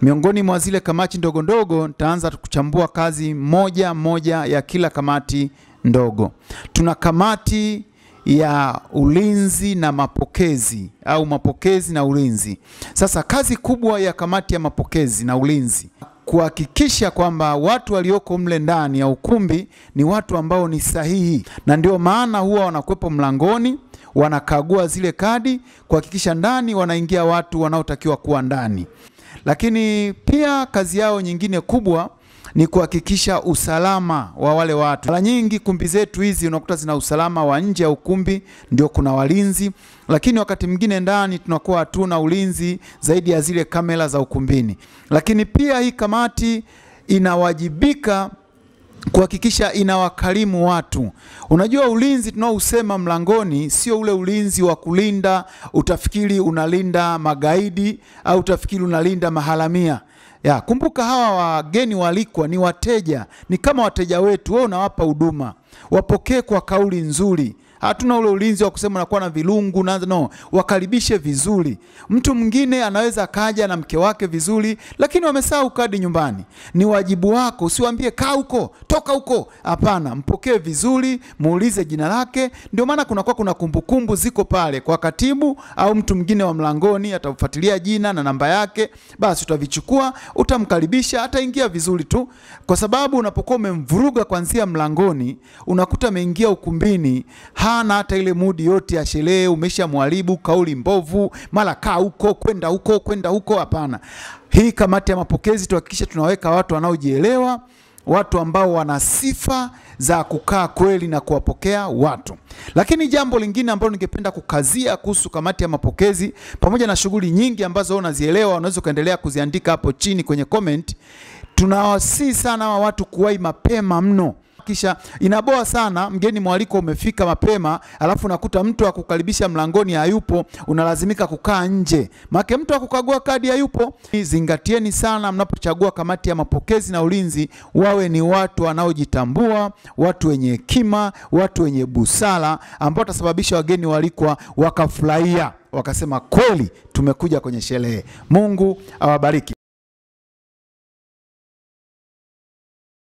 Miongoni mwa zile kamati ndogo ndogo, nitaanza kuchambua kazi moja moja ya kila kamati ndogo. Tuna kamati ya ulinzi na mapokezi au mapokezi na ulinzi. Sasa kazi kubwa ya kamati ya mapokezi na ulinzi kuhakikisha kwamba watu walioko mle ndani ya ukumbi ni watu ambao ni sahihi, na ndio maana huwa wanakuwepo mlangoni, wanakagua zile kadi kuhakikisha ndani wanaingia watu wanaotakiwa kuwa ndani. Lakini pia kazi yao nyingine kubwa ni kuhakikisha usalama wa wale watu. Mara nyingi kumbi zetu hizi unakuta zina usalama wa nje ya ukumbi, ndio kuna walinzi, lakini wakati mwingine ndani tunakuwa hatuna ulinzi zaidi ya zile kamera za ukumbini. Lakini pia hii kamati inawajibika kuhakikisha inawakarimu watu. Unajua ulinzi tunaousema mlangoni sio ule ulinzi wa kulinda utafikiri unalinda magaidi au utafikiri unalinda maharamia. Kumbuka hawa wageni walikwa ni wateja, ni kama wateja wetu, wewe unawapa huduma. Wapokee kwa kauli nzuri. Hatuna ule ulinzi wa kusema unakuwa na vilungu no, wakaribishe vizuri. Mtu mwingine anaweza kaja na mke wake vizuri, lakini wamesahau kadi nyumbani. Ni wajibu wako, usiwaambie kaa huko, toka huko. Hapana, mpokee vizuri, muulize jina lake. Ndio maana kuna kumbukumbu ziko pale kwa katibu au mtu mwingine wa mlangoni, atafuatilia jina na namba yake, basi utavichukua, utamkaribisha, ataingia vizuri tu. Kwa sababu unapokuwa umemvuruga kuanzia mlangoni, unakuta ameingia ukumbini, hana hata ile mudi yote ya sherehe, umeshamharibu kauli mbovu, mara kaa huko, kwenda huko, hapana. Hii kamati ya mapokezi tuhakikisha tunaweka watu wanaojielewa, watu ambao wana sifa za kukaa kweli na kuwapokea watu. Lakini jambo lingine ambalo ningependa kukazia kuhusu kamati ya mapokezi, pamoja na shughuli nyingi ambazo unazielewa, unaweza kuendelea kuziandika hapo chini kwenye comment. Tunawasihi sana watu kuwahi mapema mno. Kisha inaboa sana mgeni mwaliko umefika mapema, alafu unakuta mtu akukaribisha mlangoni hayupo, unalazimika kukaa nje. Maana mtu akukagua kadi hayupo. Zingatieni sana mnapochagua kamati ya mapokezi na ulinzi, wawe ni watu wanaojitambua, watu wenye hekima, watu wenye busara, ambao watasababisha wageni walikwa wakafurahia, wakasema kweli tumekuja kwenye sherehe. Mungu awabariki.